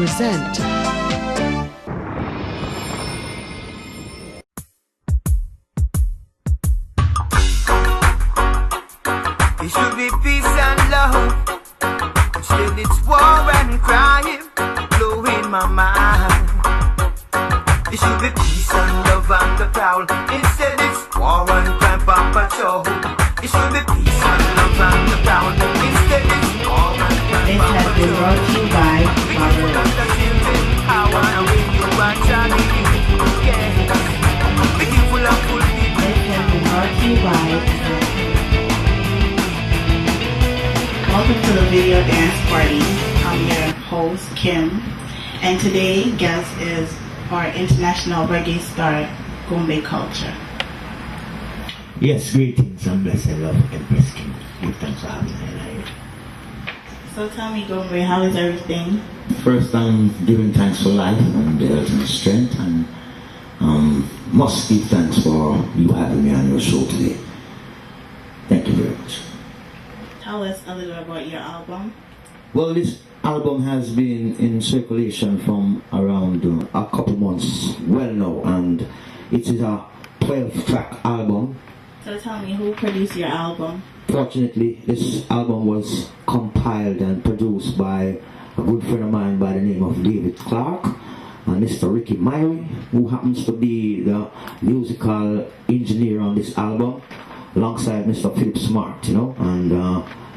present It should be peace and love. Instead it's war and crime blowing my mind. It should be peace and love and the prowl. Instead it's war and crime on patrol. It should be peace and love and the prowl. Instead it's war and crime This on has been patrol. brought to you by Gumbae. I wanna win you back, Johnny. Yeah. Be full of full people. This has been brought to you by Welcome to the video dance party. I'm your host, Kim, and today guest is our international reggae star, Gumbae Culture. Yes, greetings and blessed love and blessed King. Give thanks for having me alive. So tell me, Gumbae, how is everything? First, I'm giving thanks for life and health and strength, and must give thanks for you having me on your show today. Thank you very much. Tell us a little about your album. Well, this album has been in circulation from around a couple months well now, and it is a 12-track album. So tell me, who produced your album? Fortunately, this album was compiled and produced by a good friend of mine by the name of David Clark and Mr. Ricky Myrie, who happens to be the musical engineer on this album, alongside Mr. Philip Smart, and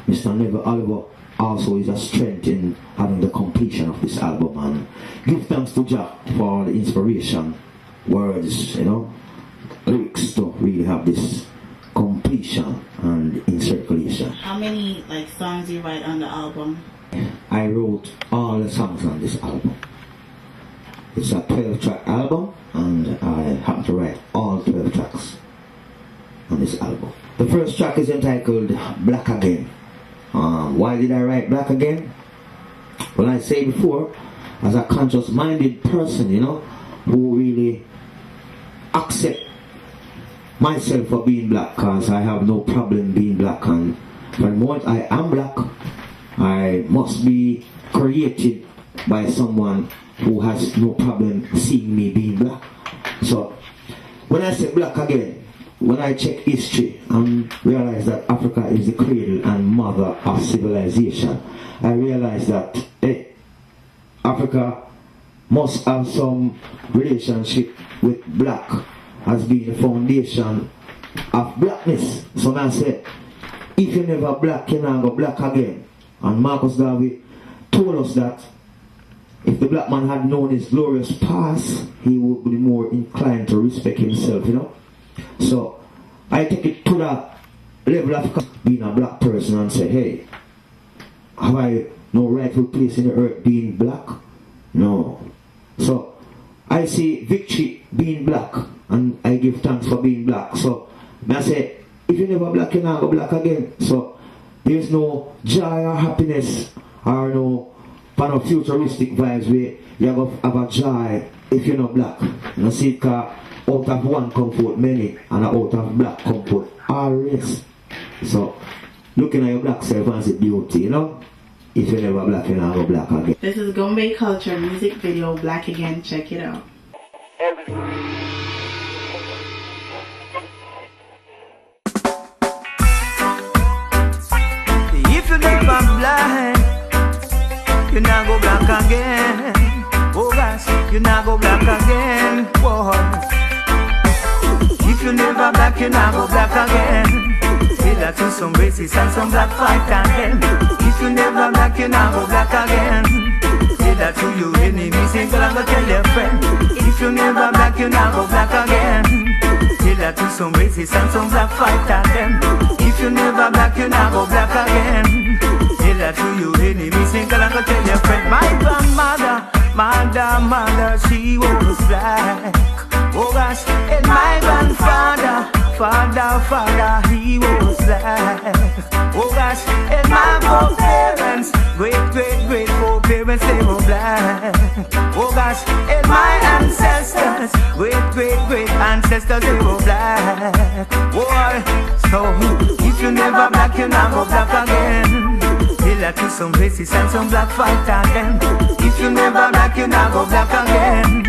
Mr. Neville Oliver also is a strength in having the completion of this album. And give thanks to Jack for the inspiration, words, lyrics to really have this completion and in circulation. How many songs you write on the album? I wrote all the songs on this album. It's a 12-track album, and I happen to write all 12 tracks on this album. The first track is entitled Black Again. Why did I write Black Again? Well, I say before, as a conscious-minded person, who really accept myself for being black, because I have no problem being black, and from the moment I am black, I must be created by someone who has no problem seeing me being black. So when I say black again, when I check history and realize that Africa is the cradle and mother of civilization, I realize that Africa must have some relationship with black as being the foundation of blackness. So I say, if you never black, you never go black again. And Marcus Garvey told us that if the black man had known his glorious past, he would be more inclined to respect himself, So I take it to that level of being a black person and say, hey, have I no rightful place in the earth being black? No. So I see victory being black, and I give thanks for being black. So I say, if you never black, you never go black again. So there's no joy or happiness or no kind of futuristic vibes where you have a joy if you're not black. See, because out of one come forth many, and out of black come forth all race. So looking at your black self and say beauty, if you're never black, you never go black again. This is Gumbae Culture music video, Black Again. Check it out. If you never blind, you not go black again. Oh gosh, you not go black again. Whoa. If you never black, you not go black again. Say that to some racists and some black fight again. If you never black, you not go black again. Say that to your enemies, ain't gonna tell your friend. If you never black, you not go black again. Say that to some racists and some black fight again. If you never black, you not go black again. Say that to your enemies, ain't gonna tell your friend. My grandmother, mother, she was black. Oh gosh, and my grandfather, father, he was black. Oh gosh, and my foreparents, great foreparents, they were black. Oh gosh, and my ancestors, great ancestors, they were black. Oh, so if you never black, you never black again. Say that to some racists and some black fight again. If you never black, not go black again.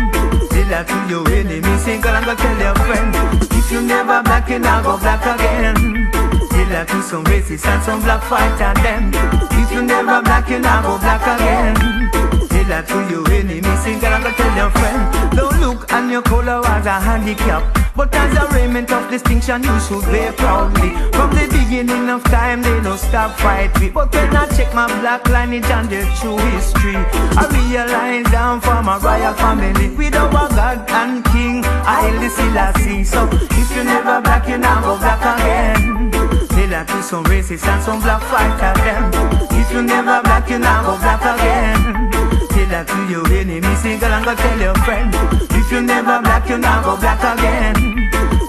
Say that to your enemy, say girl, I'm gonna tell your friend. If you never black, you not go black again. Say that to some racists and some black fighter them. If you never black, you not go black again. Say that to your enemy, say girl, I'm gonna tell your friend. Don't look on your color as a handicap, but as a raiment of distinction, you should wear proudly. From the beginning of time, they don't stop fight me. But when I check my black lineage and their true history, I realize I'm from a royal family with our God and King Haile Selassie. So if you never black, you never go black again. Say that to some racists and some black fighter them. If you never black, you never go black again. Say that to your enemy, say girl, I'm gonna tell your friend. If you never black, you never go black again.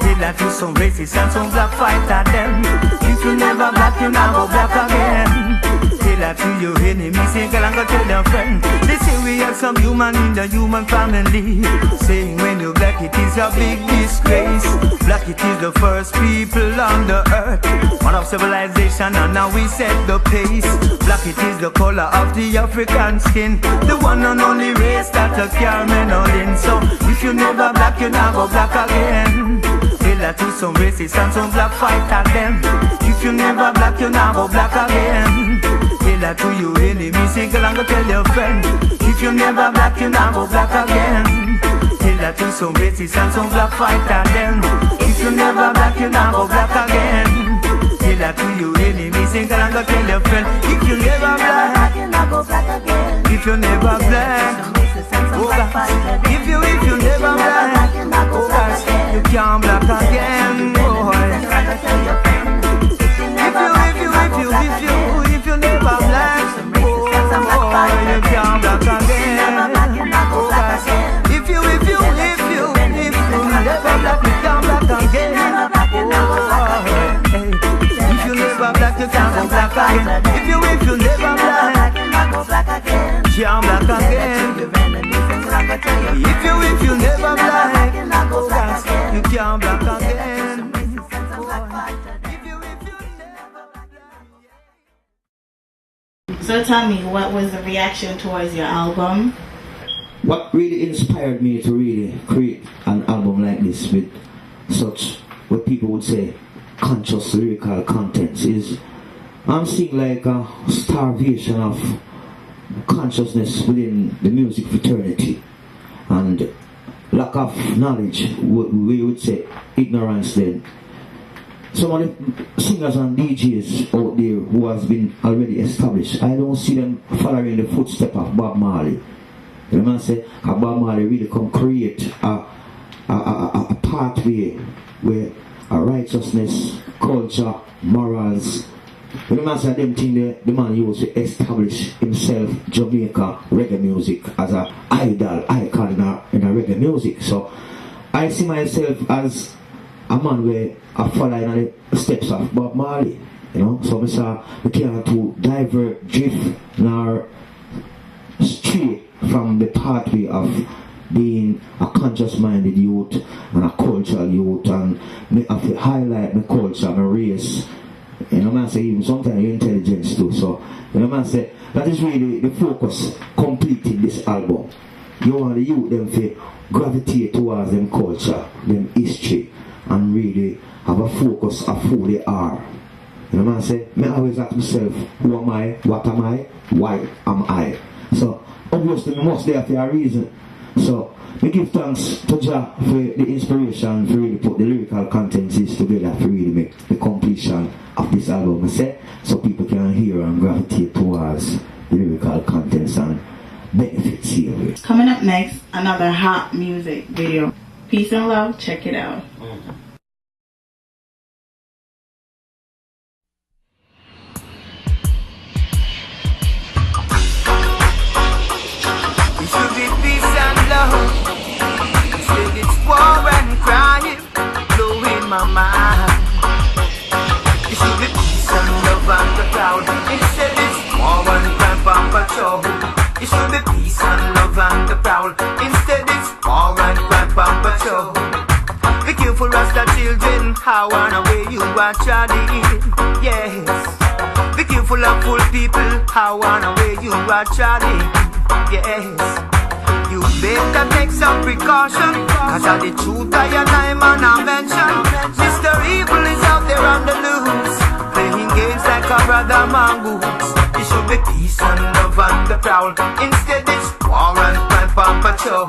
Say that to some racists and some black fighter them. If you never black, you never go black again. Say that to your enemy, say girl, I'm gonna tell your friend. They say we have some human in the human family, saying when you black it is a big disgrace. Black it is the first people on the earth, one of civilization, and now we set the pace. Black it is the color of the African skin, the one and only race that a caramel all in. So if you never black, you never go black again. Say that to some racists and some black fighter them. If you never black, you never go black again. Say that to your enemy, say girl, I'm gonna tell your friend. If you never black, you never go black again. Say that to some racists and some black fighter them. If you never black, you never go black again. Say that to your enemy, say girl, I'm gonna tell your friend. If you never black, you never go black again. If you never black, oh God. If you never black, oh God, you can't black again, boy. If you never black, oh, you can't black again. Oh God. If you never black, you can't black again. Oh, hey. If you never black, you can't go black again. If you never black, can't black again. If you never black, oh God, you can't black again. So tell me, what was the reaction towards your album? What really inspired me to really create an album like this with such, what people would say, conscious lyrical contents is I'm seeing like a starvation of consciousness within the music fraternity and lack of knowledge, we would say ignorance then. Some of the singers and DJs out there who has been already established, I don't see them following the footsteps of Bob Marley. You know what I'm saying? Bob Marley really can create a pathway where a righteousness, culture, morals, you know what I'm saying? Them thing the man used to establish himself Jamaica reggae music as an idol, icon in a reggae music. So I see myself as a man where I follow in the steps of Bob Marley, you know. So we can't to divert, drift, nor stray from the pathway of being a conscious-minded youth and a cultural youth, and me have to highlight my culture, my race. You know, man say even sometimes your intelligence too. So you know, man say that is really the focus completing this album. You want the youth them to gravitate towards them culture, them history, and really have a focus of who they are. You know what I'm saying? I always ask myself, who am I? What am I? Why am I? So obviously we must there for a reason. So we give thanks to Jah for the inspiration to really put the lyrical contents together to really make the completion of this album, I say, so people can hear and gravitate towards the lyrical contents and benefits here. Coming up next, another hot music video. Peace and love, check it out. It should be peace and love. Instead it's war and crime blowing my mind. It should be peace and love and the crowd. Instead it's war and crime and patrol. It should be peace and love and the proud. Instead it's war and crime and patrol. Be careful, Rasta children, how and where you are treading. Yes. Be careful of fool people, how and where you are treading. Yes. You better take some precaution, cause of the truth I and I man I mention. Mr. Evil is out there on the loose, playing games like a brother mongoose. It should be peace and love on the prowl, instead it's war and crime on patrol.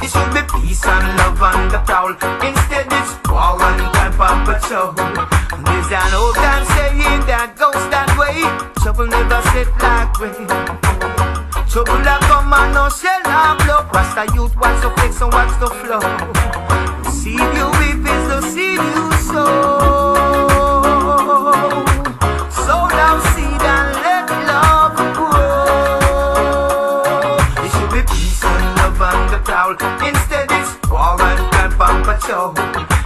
It should be peace and love on the prowl, instead it's war and crime on patrol. There's an old time saying that goes that way, trouble never sit like rain. Trouble that come and no shell and blow. Rasta youth watch the flex and watch the flow. See you weep is to see you sow. Sow down seed and let love grow. It should be peace and love on the prowl, instead it's war and crime on patrol.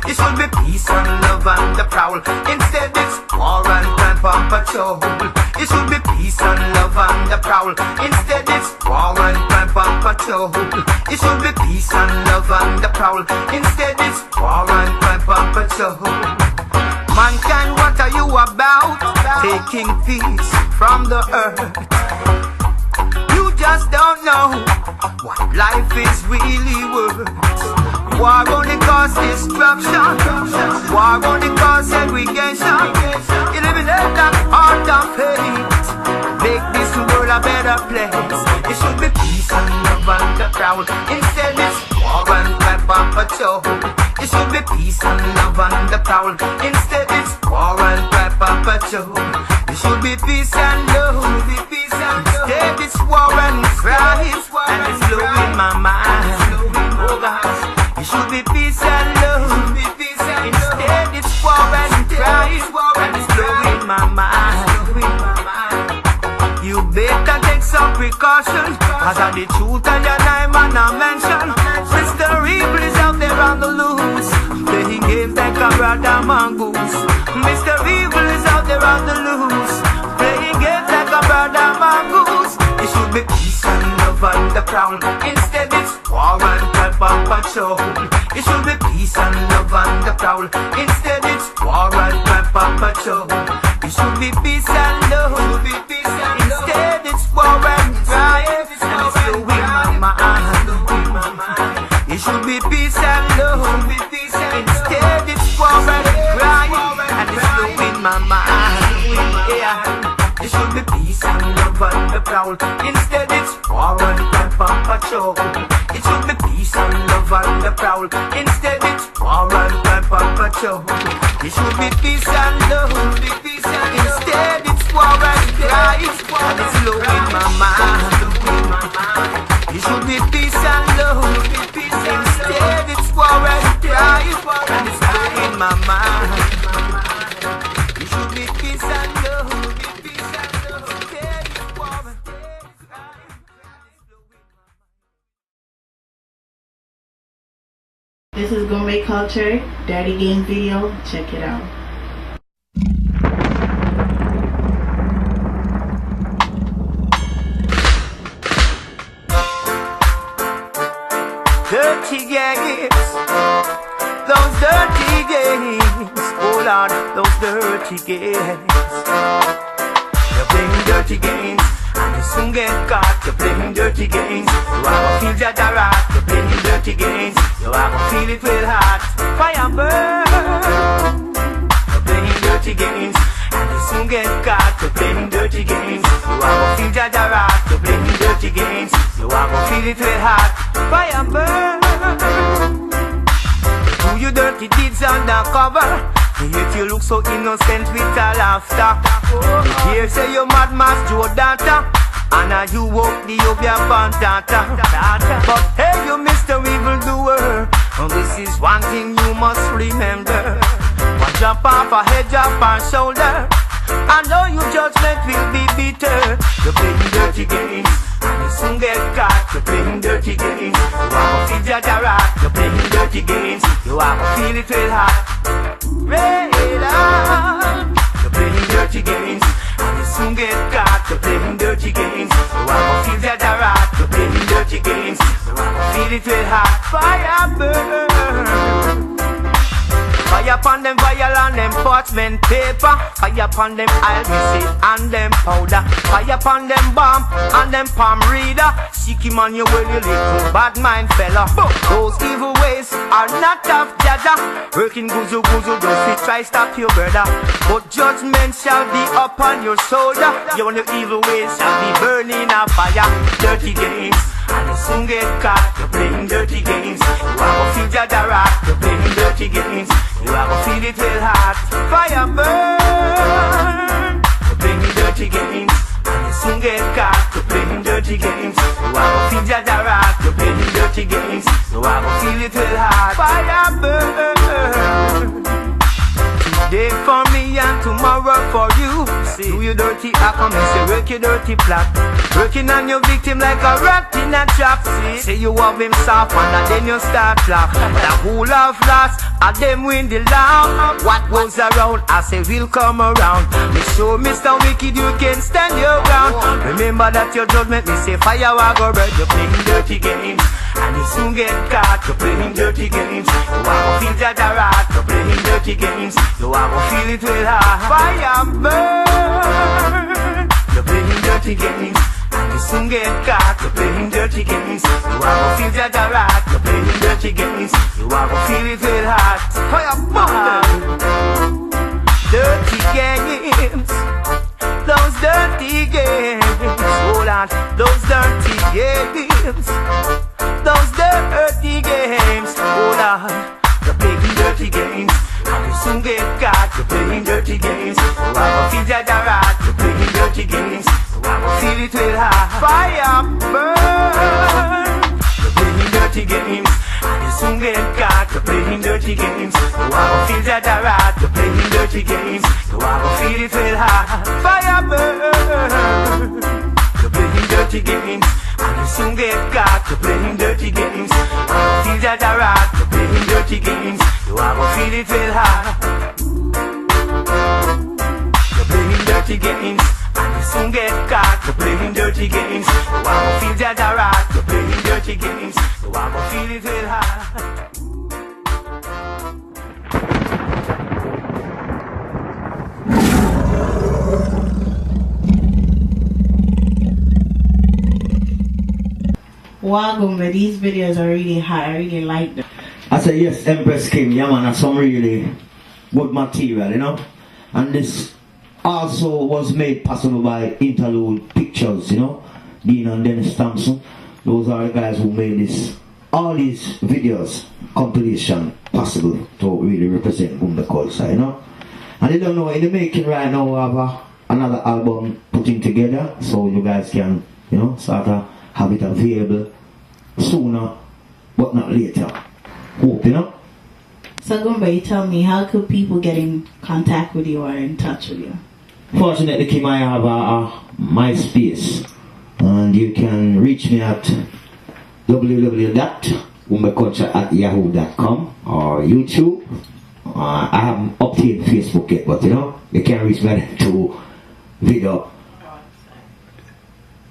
It should be peace and love on the prowl, instead it's war and crime on patrol. It should be peace and love on the prowl, instead it's war and crime on patrol. It should be peace and love on the prowl, instead it's war and crime on patrol. Mankind, what are you about? Taking peace from the earth. You just don't know what life is really worth. War gonna cause destruction, war gonna cause segregation. Eliminate that heart of hate, make this world a better place. It should be peace and love on the prowl, instead it's war and crime on patrol. It should be peace and love on the prowl, instead it's war and crime on patrol. It should be peace and love, instead it's war and crime, and it's blowing my mind. Oh God. It should be peace and love, instead it's war and crime, and it's blowing my mind. You better take some precaution, cause of the truth and your name and I mention. Mr. Evil is out there on the loose, playing games like a brother mongoose. Mr. Evil is out there on the loose, playing games like a brother mongoose. It should be peace and love on the prowl, instead it's war and crime on patrol. It should be peace and love on the prowl, instead it's war and crime on patrol. It should be peace and love, instead it's war and crime, and it's blowing my mind. It should be peace and love, instead it's war and crime, and it's blowing my mind. Yeah. It should be peace and love on the prowl, instead it's war and crime on patrol. It should be peace and love on the prowl, instead it's war and crime on patrol. It should be peace and love, instead it's war and crime, and it's blowing my mind. It should be peace and love, instead it's war and crime, and it's blowing my mind. It should be peace and love, instead it's war and crime. This is Gumbae Culture, Daddy Game video. Check it out. Dirty games, those dirty games. Oh Lord, those dirty games. You're playing dirty games, and you soon get caught. You're playing dirty games. You are gonna feel that rock. You're playing dirty games. You are gonna feel it real hot. Fire burn. You're playing dirty games, and you soon get caught. You're playing dirty games. You are gonna feel that rock. You're playing dirty games. You are gonna feel it real hot. Fire burn. Do your dirty deeds undercover. Yet you look so innocent with a laughter. Here say you mad mass Joe Danta, and now you walk the Obia Pantata. But hey, you Mr. Evildoer, this is one thing you must remember. One drop off a head, drop on shoulder, and know your judgment will be bitter. You're playing dirty games, and you soon get caught. You're playing dirty games. You are gonna feel that rock. You're playing dirty games. You are gonna feel it real hot. Real hot. You're playing dirty games, and you soon get caught. You're playing dirty games. You are gonna feel that rock. You're playing dirty games. You are gonna feel it real hot. Fire burn. Fire upon them, fire on them pots. judgment paper. Fire upon them Albici and them powder. Fire upon them bomb and them palm reader. Seek him on your way, you little bad mind fella. Those evil ways are not of Jaja. Working guzu guzu, don't fit try stop your brother. But judgment shall be upon your shoulder. Your evil ways shall be burning a fire. Dirty games, and you soon get caught. You're playing dirty games. You are gonna feel Jaja rock. You're playing dirty games. You are gonna feel it real hot. Fire burn. You're playing dirty games. And you soon get caught. You're playing dirty games. You are gonna feel Jaja rock. You're playing dirty games. You are gonna feel it real hot. Fire burn. Today for me and tomorrow for you. See, do your dirty act and say work your dirty plot. Working on your victim like a rat in a trap. See, say you have him soft and then you start laugh. The whole of lost and them win the law. What goes around I say will come around. Make sure Mr. Wicked you can stand your ground. Remember that your judgment me say fire will go red. You're playing dirty games and you soon get caught. You're playing dirty games. You are gonna feel Jaja rock. You're playing dirty games. You are gonna feel it real hard. Fire burn. You're playing dirty games and you soon get caught. You're playing dirty games. You are gonna feel Jaja rock. You're playing dirty games. You are gonna feel it real hard. Fire burn. Dirty games. Those dirty games. Hold on. Those dirty games. Those dirty games. Hold on. You're playing dirty games and you soon get caught. You're playing dirty games. You are gonna feel Jaja rock. You're playing dirty games. You are gonna feel it real hot. Fire burn. You're playing dirty games and you soon get caught. You're playing dirty games. You are gonna feel Jaja rock. You're playing dirty games. You are gonna feel it real hot. Fire burn. You're playing dirty games and you soon get caught. You're playing dirty games. You are gonna feel Jaja rock. You're playing dirty games. You are gonna feel it real hot. You're playing dirty games and you soon get caught. You're playing dirty games. You are gonna feel Jaja rock. You're playing dirty games. You are gonna feel it real hot. Wow, Gumbae, these videos are really hot. I really like them. I say yes, Empress Kim, yeah man, that's some really good material, you know. And this also was made possible by Interlude Pictures, you know. Dean and Dennis Thompson. Those are the guys who made this, all these videos, compilation possible to really represent Gumbae culture, you know. And you don't know, in the making right now we have another album putting together, so you guys can, you know, sort of have it available sooner but not later. Hope, you know. So Gumbae, tell me, how could people get in contact with you or in touch with you? Fortunately, Kim, I have a MySpace, and you can reach me at www.gumbaeculture@yahoo.com or YouTube. I haven't updated Facebook yet, but you know, you can reach me to video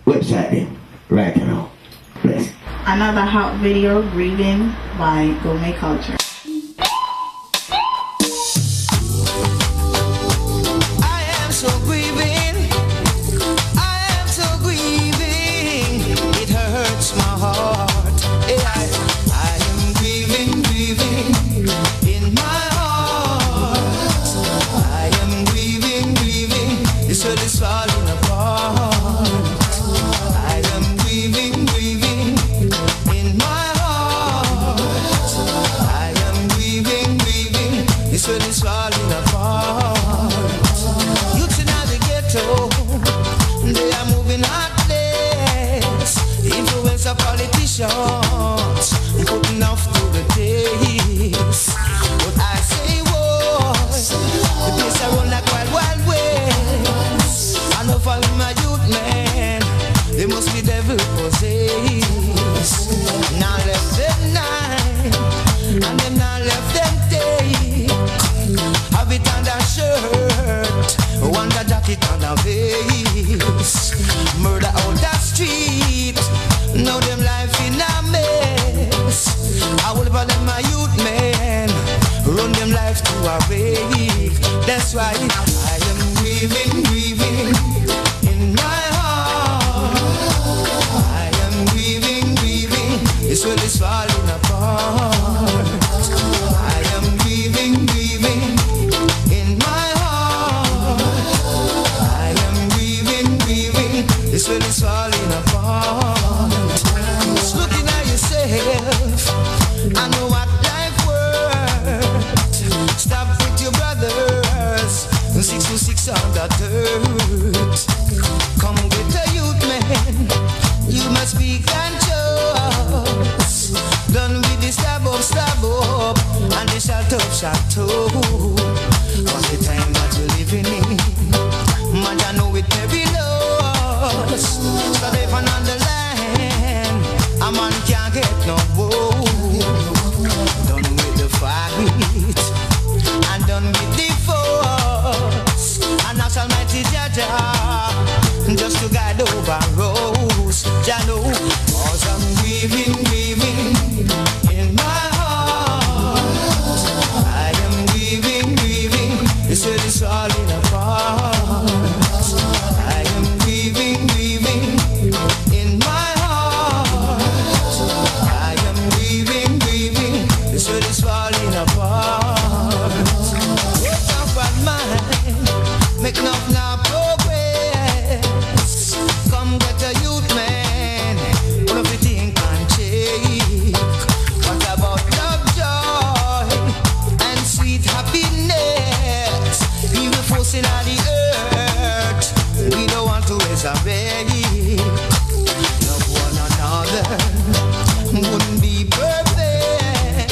website there right now. Bless. Another hot video, Grieving by Gumbae Culture. Put enough to the taste. What I say was, the place I run like wild, wild west. I know follow my youth, man. They must be devil possessed. Now left them night, and them now left them day. Have it on the shirt, one the jacket on the vest. Murder out the street. Now them life in a mess. I will about them my youth man. Run them life to a wake. That's why I am grieving, grieving in my heart. I am grieving, grieving. This world is falling apart. I am grieving, grieving in my heart. I am grieving, grieving. This world is falling apart. Just looking at yourself, I know what life worth. Stop with your brothers, 626 on the dirt. Come get a youth man, you must be conscious. Done with the stab up, and the shut up. What's the time that you're living in? Man, I know it perilous. So if I'm on the line, a man can't get no woe. Done with the fight, and done with the force. And that's Almighty Jaja, just to guide over roads. Jah know, 'cause I'm grieving, grieving in my heart. I am grieving, grieving. This world is falling apart. I am grieving, grieving in my heart. I am grieving, grieving. This world is falling apart. Wake up at mine, make enough now progress. Come get a youth man, all of the thing can shake. What about love, joy, and sweet happiness? We were forcing on the earth, we don't want to raise a baby. Love one another, wouldn't be perfect.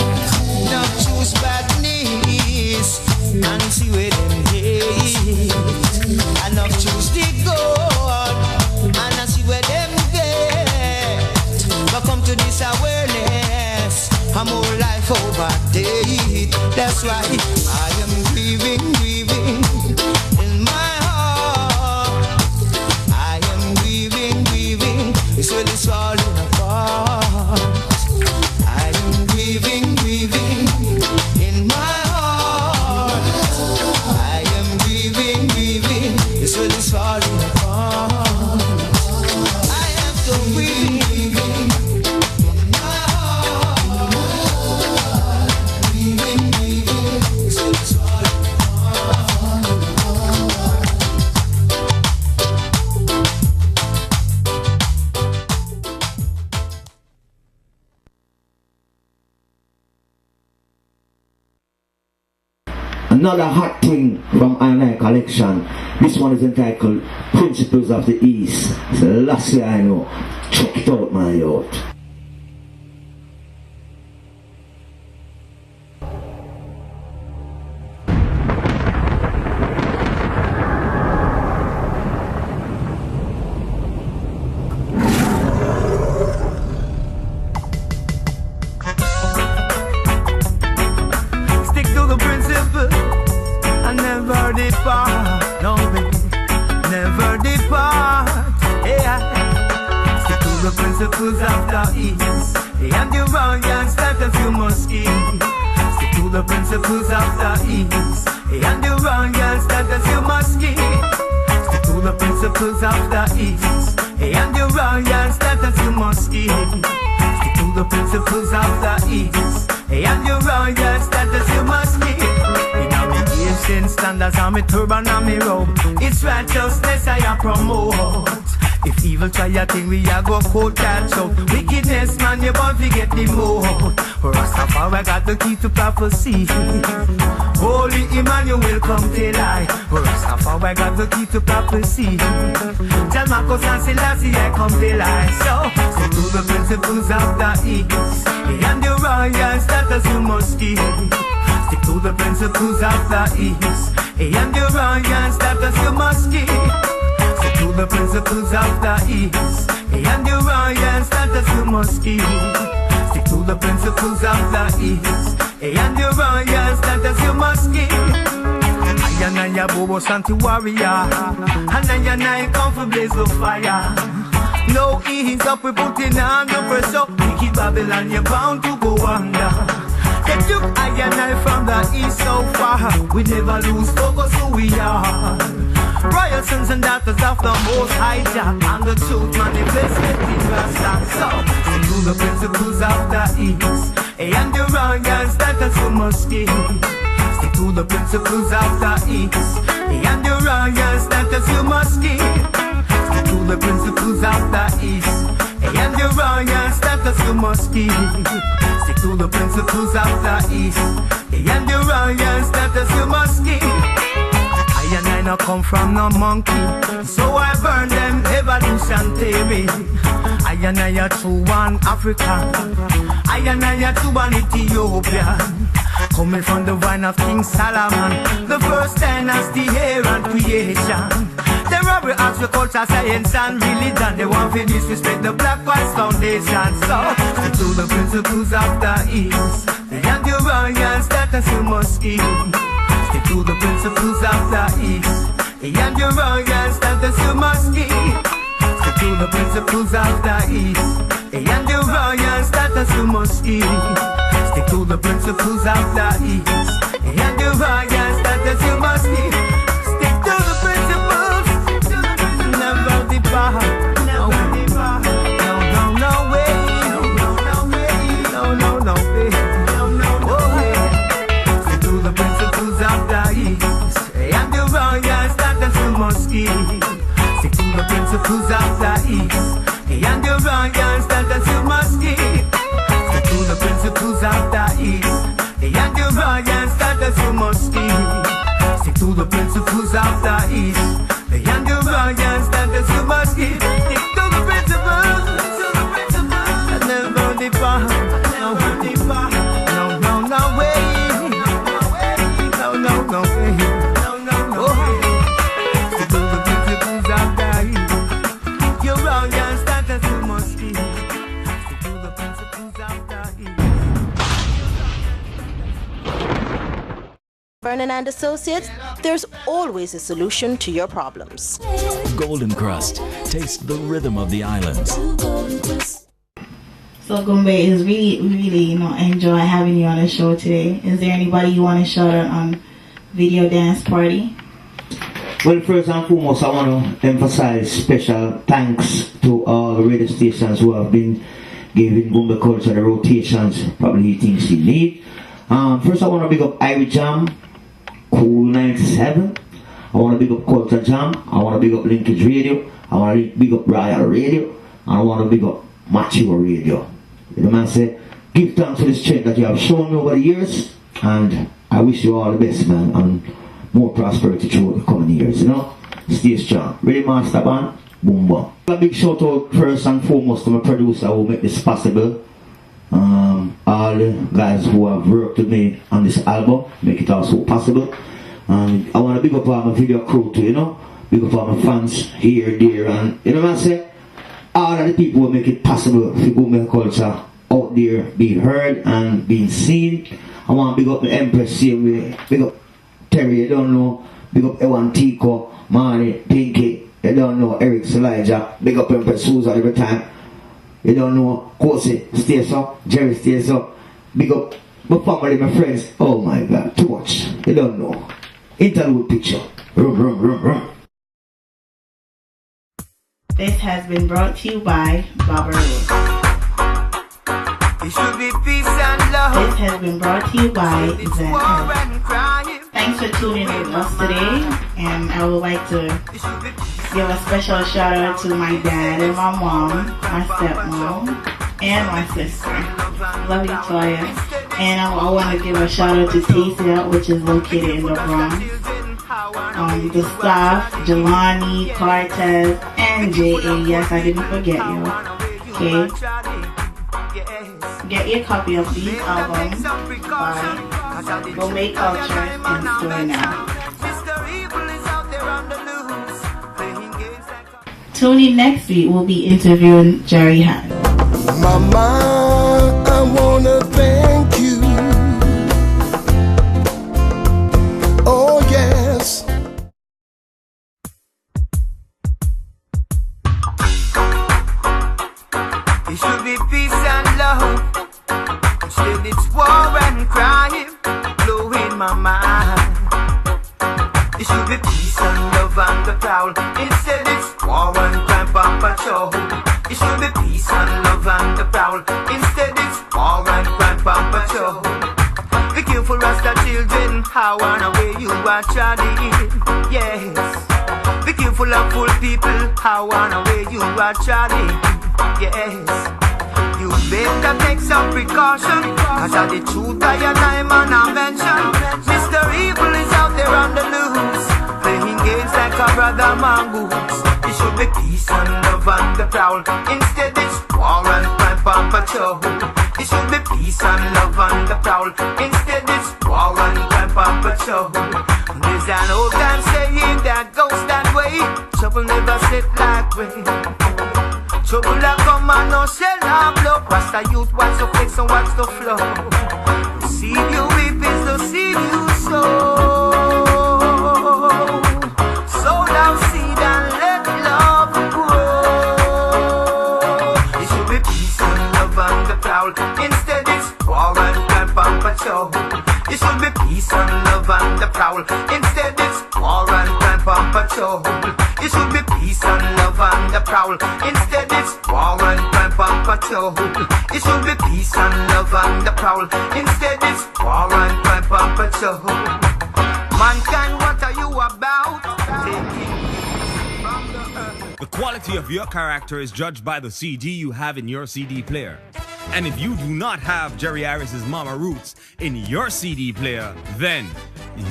Not choose badness, and see where them hate. And not choose the good, and I see where them get. But come to this awareness, I'm more life over date. That's why I am grieving, grieving in my heart. I am grieving, grieving. This world is falling apart. I am grieving, grieving in my heart. I am grieving, grieving. This world is falling apart. I am so grieving in my heart. Grieving, grieving. This world is falling apart. Another hot thing from I collection. This one is entitled Principles of the East. So last year I know. Check it out, my youth. Stick to the principle and never depart. No, baby, never depart. Yeah. Stick to the principles of the East and the royal status you must keep. Stick to the principles of the East and the royal status you must keep. Stick to the principles of the East and the royal status you must keep. Stick to the principles of the East and the royal status you must keep. In our ancient standards and me turban and me robe, it's righteousness I promote. If evil try a thing, we a go cold catch out. Wickedness, man, you bound to get the mode. Rastafari got the key to prophecy. Holy Emmanuel come to life. Rastafari got the key to prophecy. Tell Marcos and Selassie I come to life. So, stick to the principles of the East and the royal status you must keep. Stick to the principles of the East and the royal status you must keep. Stick to the principles of the East and the royal status you must keep. Stick to the principles of the East and the royal status you must keep. I and I Bobo Santi warrior, and I come for blaze of fire. No ease up, we put in under pressure. We keep Babylon, you're bound to go under. They took I and I from the east so far. We never lose focus who we are. Royal sons and daughters of the most high Jah, and the truth manifested in Rasta. So, stick to the principles of the east, and the royal status you must keep. Stick to the principles of the east, and the royal status you must keep. Stick to the principles of the east, and the royal status you must keep. Stick to the principles of the east, and the royal status you must keep. I and I not come from no monkey, so I burn them evolution theory. I and I are true one African, I and I are true one Ethiopian. Coming from the vine of King Solomon, the first dynasty here and creation. They robbery agriculture, science and religion. They want to disrespect the black white foundation. So, stick to the principles of the east, and the royal status you must keep. Stick to the principles of the east, and the royal status you must keep. Stick to the principles of the east, and the royal status you must keep. Stick to the principles of the east, and the royal status you must keep. Stick to the principles, never depart, never depart. No, no, no way, no, no, no way, no, no, no way, no, no, no way. Stick to the principles of the east, and the royal status you must keep. Stick to the principles of the east, and the royal status you must keep. Stick to the principles of the east, and the royal status you must keep. Stick to the principles of the east, and the royal status you must keep. Stick to the principles, and never depart, never depart. No, no, no way, no, no, no way, no, no, no way. Stick to the principles of the east, your royal status you must keep. Stick to the principles of the east. Vernon and Associates, there's always a solution to your problems. Golden Crust. Taste the rhythm of the islands. So Gumbae is really, enjoy having you on the show today. Is there anybody you want to shout out on Video Dance Party? Well, first and foremost, I want to emphasize special thanks to all the radio stations who have been giving Gumbae culture the rotations probably he thinks he need. First, I want to big up Ivy Jam, Cool 97. I want to big up Culture Jam. I want to big up Linkage Radio. I want to big up Royal Radio. And I want to big up Mature Radio. You know what I say? Give thanks for this strength that you have shown me over the years. And I wish you all the best, man. And more prosperity through the coming years, you know? Stay strong. Ready, Master Band? Boom, boom. A big shout out first and foremost to my producer who make this possible. All the guys who have worked with me on this album, make it also possible. I want to big up all my video crew too, you know? Big up all my fans here, there, and you know what I say? All of the people who make it possible for Gumbae culture out there being heard and being seen. I want to big up the Empress, same way. Big up Terry, you don't know. Big up Ewan Tico, Marnie, Pinky, you don't know. Eric Elijah, big up Empress Susan every time. You don't know, Kosi, stays up, Jerry stays up, big up my family, my friends. Oh my God, too much. You don't know. Interlude picture. Rum. This has been brought to you by Barbara Rose. It should be peace and love. This has been brought to you by Zen. Thanks for tuning in with us today, and I would like to give a special shout out to my dad and my mom, my stepmom, and my sister. Love you, Toya. And I want to give a shout out to Taste It Out, which is located in the Bronx. The staff, Jelani, Cortez, and J.A. Yes, I didn't forget you. Okay? Get your copy of these albums by Gumbae Culture in store now. Tune in next week, we'll be interviewing Jerry Han. Mama, I wanna thank you. Oh yes. It should be peace and love. Instead it's war and crime. prowl. Instead it's war and crime on patrol. It should be peace and love on the prowl. Instead it's war and crime on patrol. Be careful, Rasta children, how and where you are treading. Yes. Be careful of fool people, how and where you are treading. Yes. You better take some precaution, cause of the truth of your time and I mention. Mr. Evil is out there on the loose, playing games like a brother mongoose. It should be peace and love on the prowl. Instead it's war and crime on patrol. It should be peace and love on the prowl. Instead it's war and crime on patrol. There's an old time saying that goes that way. Trouble never sit like rain. Trouble that come and no shell and blow. Rasta youth, watch the flex and watch the flow. The seed you reap is the seed you sow. Sow down seed and let love grow. It should be peace and love on the prowl. Instead it's war and crime on patrol. It should be peace and love on the prowl. Instead it's war and crime on patrol. It should be peace and love on the prowl. Instead it's war and crime on patrol. It should be peace and love on the prowl. Instead it's war and crime on patrol. Mankind, what are you about? Taking from the earth. The quality of your character is judged by the CD you have in your CD player. And if you do not have Jerry Harris's Mama Roots in your CD player, then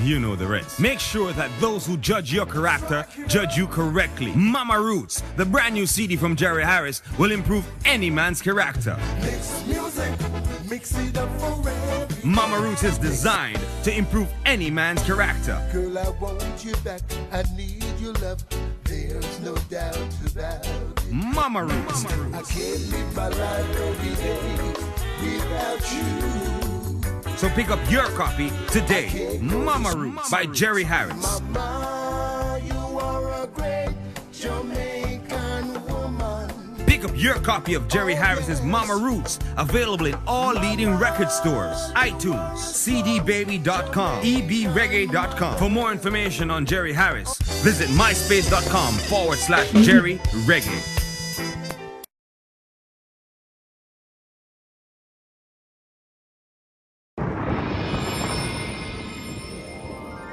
you know the rest. Make sure that those who judge your character judge you correctly. Mama Roots, the brand new CD from Jerry Harris, will improve any man's character. Mix music, mix it up forever. Mama Roots is designed to improve any man's character. Girl, I want you back. I need your love. There's no doubt about it. Mama Roots. I can't live my life every day without you. So pick up your copy today. Mama Roots by Jerry Harris. Mama, you are a great Jamaican woman. Pick up your copy of Jerry Harris's Mama Roots, available in all leading record stores, iTunes, cdbaby.com, ebreggae.com. For more information on Jerry Harris, visit myspace.com/Jerry Reggae.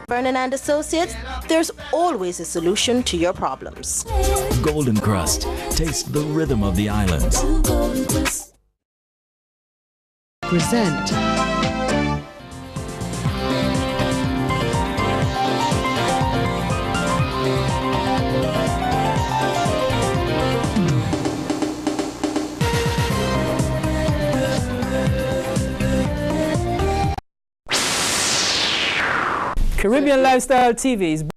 Vernon and Associates, there's always a solution to your problems. Golden Crust. Taste the rhythm of the islands. Present. Caribbean Lifestyle TV is